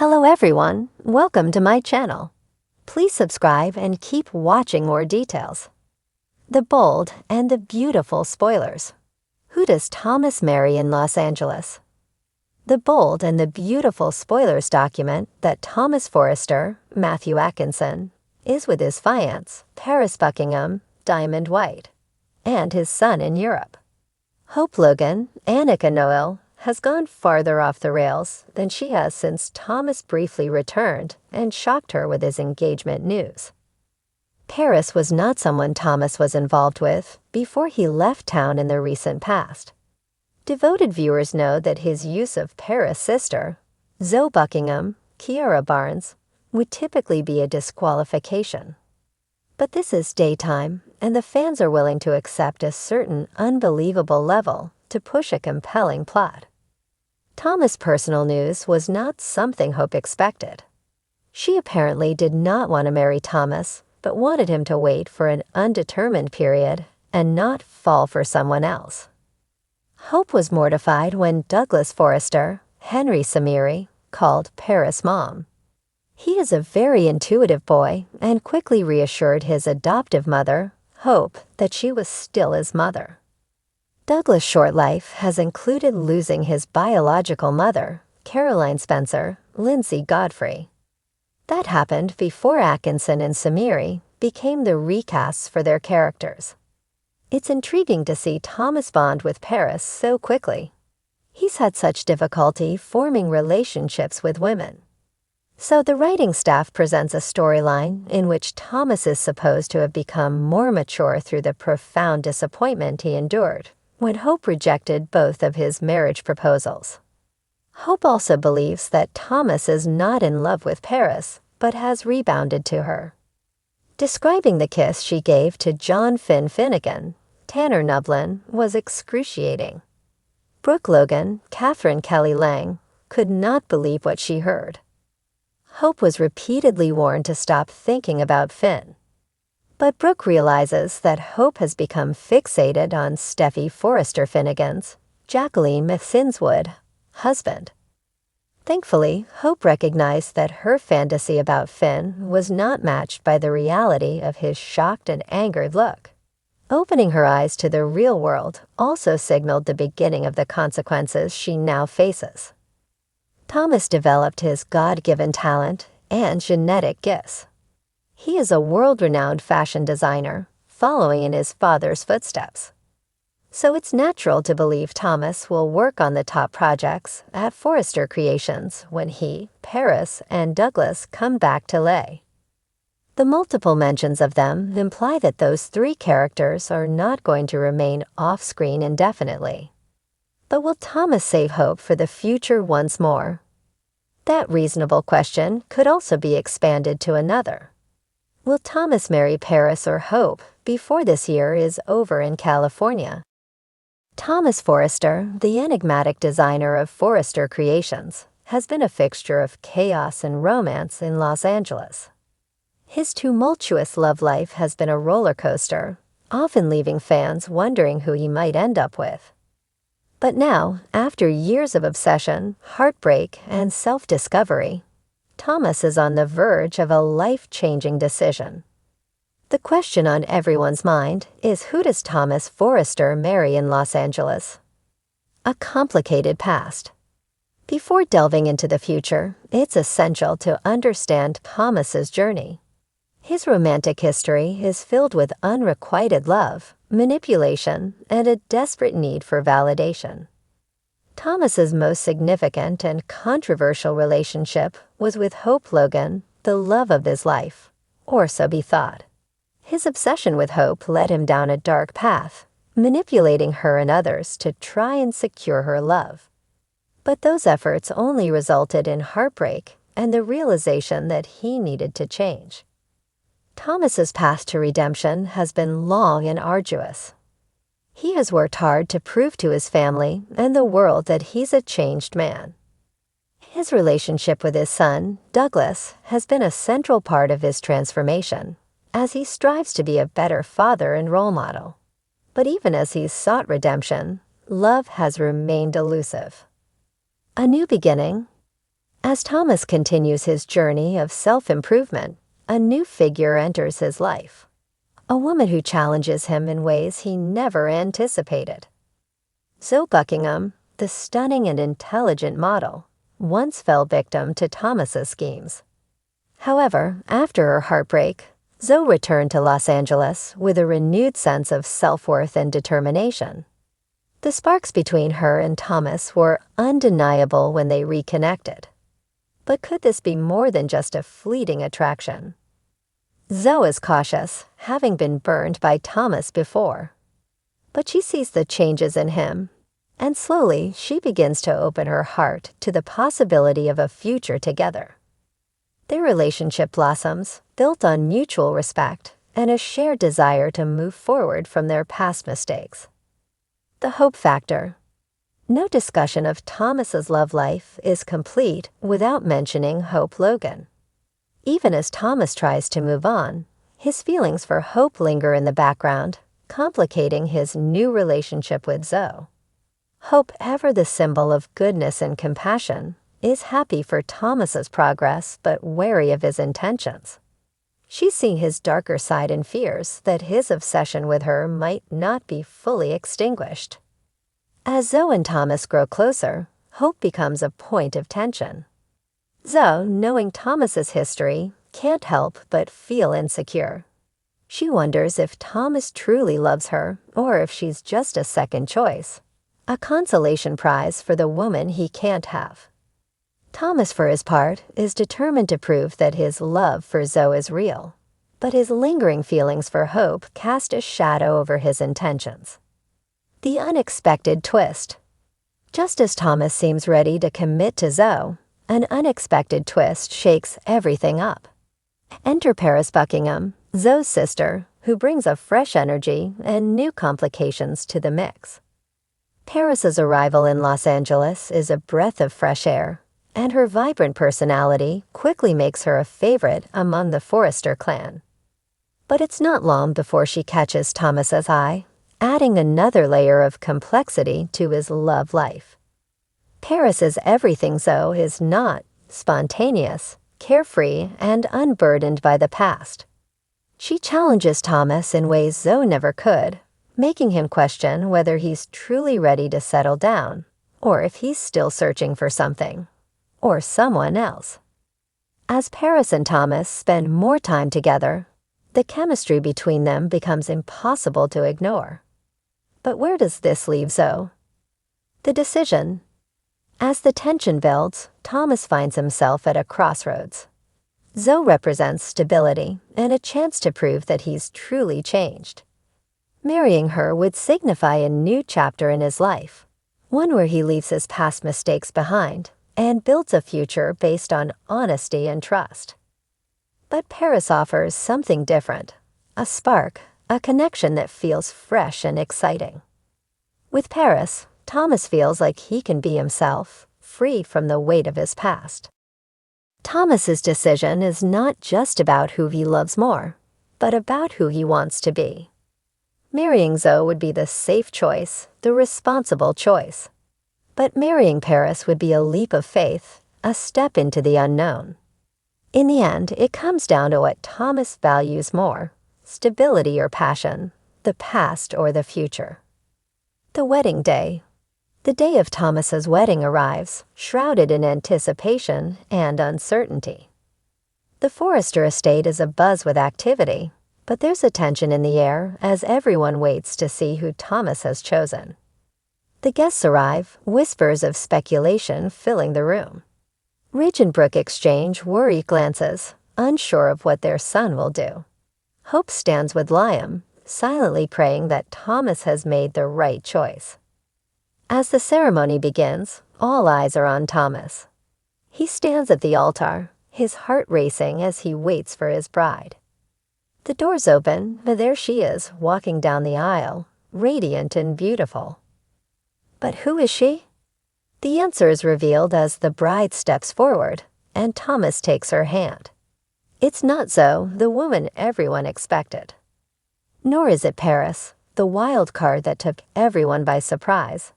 Hello everyone, welcome to my channel. Please subscribe and keep watching more details. The bold and the beautiful spoilers. Who does Thomas marry in Los Angeles? The bold and the beautiful spoilers document that Thomas Forrester, Matthew Atkinson, is with his fiancée, Paris Buckingham, Diamond White, and his son in Europe. Hope Logan, Annika Noel, has gone farther off the rails than she has since Thomas briefly returned and shocked her with his engagement news. Paris was not someone Thomas was involved with before he left town in the recent past. Devoted viewers know that his use of Paris' sister, Zoe Buckingham, Kiara Barnes, would typically be a disqualification. But this is daytime, and the fans are willing to accept a certain unbelievable level to push a compelling plot. Thomas' personal news was not something Hope expected. She apparently did not want to marry Thomas, but wanted him to wait for an undetermined period and not fall for someone else. Hope was mortified when Douglas Forrester, Henry Samiri, called Paris mom. He is a very intuitive boy and quickly reassured his adoptive mother, Hope, that she was still his mother. Douglas' short life has included losing his biological mother, Caroline Spencer, Lindsay Godfrey. That happened before Atkinson and Samiri became the recasts for their characters. It's intriguing to see Thomas bond with Paris so quickly. He's had such difficulty forming relationships with women. So the writing staff presents a storyline in which Thomas is supposed to have become more mature through the profound disappointment he endured when Hope rejected both of his marriage proposals. Hope also believes that Thomas is not in love with Paris, but has rebounded to her. Describing the kiss she gave to John Finn Finnegan, Tanner Nublin, was excruciating. Brooke Logan, Catherine Kelly Lang, could not believe what she heard. Hope was repeatedly warned to stop thinking about Finn. But Brooke realizes that Hope has become fixated on Steffi Forrester Finnegan's, Jacqueline Mythinswood, husband. Thankfully, Hope recognized that her fantasy about Finn was not matched by the reality of his shocked and angered look. Opening her eyes to the real world also signaled the beginning of the consequences she now faces. Thomas developed his God-given talent and genetic gifts. He is a world-renowned fashion designer, following in his father's footsteps. So it's natural to believe Thomas will work on the top projects at Forrester Creations when he, Paris, and Douglas come back to Lay. The multiple mentions of them imply that those three characters are not going to remain off-screen indefinitely. But will Thomas save Hope for the future once more? That reasonable question could also be expanded to another. Will Thomas marry Paris or Hope before this year is over in California? Thomas Forrester, the enigmatic designer of Forrester Creations, has been a fixture of chaos and romance in Los Angeles. His tumultuous love life has been a roller coaster, often leaving fans wondering who he might end up with. But now, after years of obsession, heartbreak, and self-discovery, Thomas is on the verge of a life-changing decision. The question on everyone's mind is, who does Thomas Forrester marry in Los Angeles? A complicated past. Before delving into the future, it's essential to understand Thomas's journey. His romantic history is filled with unrequited love, manipulation, and a desperate need for validation. Thomas's most significant and controversial relationship was with Hope Logan, the love of his life, or so he thought. His obsession with Hope led him down a dark path, manipulating her and others to try and secure her love. But those efforts only resulted in heartbreak and the realization that he needed to change. Thomas's path to redemption has been long and arduous. He has worked hard to prove to his family and the world that he's a changed man. His relationship with his son, Douglas, has been a central part of his transformation, as he strives to be a better father and role model. But even as he's sought redemption, love has remained elusive. A new beginning? As Thomas continues his journey of self-improvement, a new figure enters his life. A woman who challenges him in ways he never anticipated. Zoe Buckingham, the stunning and intelligent model, once fell victim to Thomas's schemes. However, after her heartbreak, Zoe returned to Los Angeles with a renewed sense of self-worth and determination. The sparks between her and Thomas were undeniable when they reconnected. But could this be more than just a fleeting attraction? Zoe is cautious, having been burned by Thomas before. But she sees the changes in him, and slowly she begins to open her heart to the possibility of a future together. Their relationship blossoms, built on mutual respect and a shared desire to move forward from their past mistakes. The hope factor. No discussion of Thomas's love life is complete without mentioning Hope Logan. Even as Thomas tries to move on, his feelings for Hope linger in the background, complicating his new relationship with Zoe. Hope, ever the symbol of goodness and compassion, is happy for Thomas's progress but wary of his intentions. She's seen his darker side and fears that his obsession with her might not be fully extinguished. As Zoe and Thomas grow closer, Hope becomes a point of tension. Zoe, knowing Thomas's history, can't help but feel insecure. She wonders if Thomas truly loves her or if she's just a second choice, a consolation prize for the woman he can't have. Thomas, for his part, is determined to prove that his love for Zoe is real, but his lingering feelings for Hope cast a shadow over his intentions. The unexpected twist. Just as Thomas seems ready to commit to Zoe, an unexpected twist shakes everything up. Enter Paris Buckingham, Zoe's sister, who brings a fresh energy and new complications to the mix. Paris's arrival in Los Angeles is a breath of fresh air, and her vibrant personality quickly makes her a favorite among the Forrester clan. But it's not long before she catches Thomas's eye, adding another layer of complexity to his love life. Paris's everything Zoe is not spontaneous, carefree, and unburdened by the past. She challenges Thomas in ways Zoe never could, making him question whether he's truly ready to settle down, or if he's still searching for something, or someone else. As Paris and Thomas spend more time together, the chemistry between them becomes impossible to ignore. But where does this leave Zoe? The decision. As the tension builds, Thomas finds himself at a crossroads. Zoe represents stability and a chance to prove that he's truly changed. Marrying her would signify a new chapter in his life, one where he leaves his past mistakes behind and builds a future based on honesty and trust. But Paris offers something different, a spark, a connection that feels fresh and exciting. With Paris, Thomas feels like he can be himself, free from the weight of his past. Thomas's decision is not just about who he loves more, but about who he wants to be. Marrying Zoe would be the safe choice, the responsible choice. But marrying Paris would be a leap of faith, a step into the unknown. In the end, it comes down to what Thomas values more, stability or passion, the past or the future. The wedding day. The day of Thomas's wedding arrives, shrouded in anticipation and uncertainty. The Forrester estate is abuzz with activity, but there's a tension in the air as everyone waits to see who Thomas has chosen. The guests arrive, whispers of speculation filling the room. Ridge and Brooke exchange worried glances, unsure of what their son will do. Hope stands with Liam, silently praying that Thomas has made the right choice. As the ceremony begins, all eyes are on Thomas. He stands at the altar, his heart racing as he waits for his bride. The doors open, and there she is, walking down the aisle, radiant and beautiful. But who is she? The answer is revealed as the bride steps forward, and Thomas takes her hand. It's not Zoe, the woman everyone expected. Nor is it Paris, the wild card that took everyone by surprise.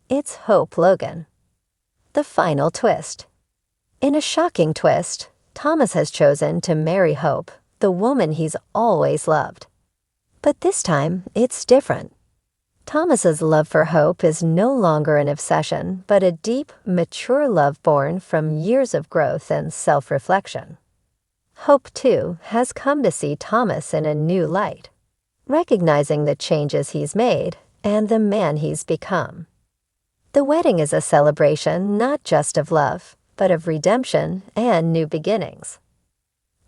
It's Hope Logan. The final twist. In a shocking twist, Thomas has chosen to marry Hope, the woman he's always loved. But this time, it's different. Thomas's love for Hope is no longer an obsession, but a deep, mature love born from years of growth and self-reflection. Hope, too, has come to see Thomas in a new light, recognizing the changes he's made and the man he's become. The wedding is a celebration not just of love, but of redemption and new beginnings.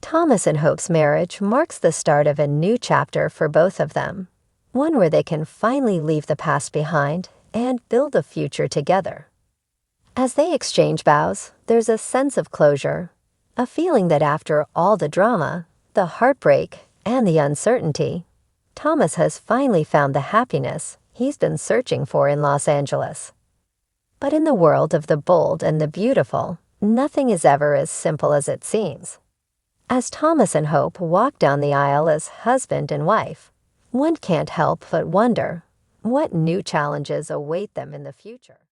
Thomas and Hope's marriage marks the start of a new chapter for both of them, one where they can finally leave the past behind and build a future together. As they exchange vows, there's a sense of closure, a feeling that after all the drama, the heartbreak, and the uncertainty, Thomas has finally found the happiness he's been searching for in Los Angeles. But in the world of the bold and the beautiful, nothing is ever as simple as it seems. As Thomas and Hope walk down the aisle as husband and wife, one can't help but wonder what new challenges await them in the future.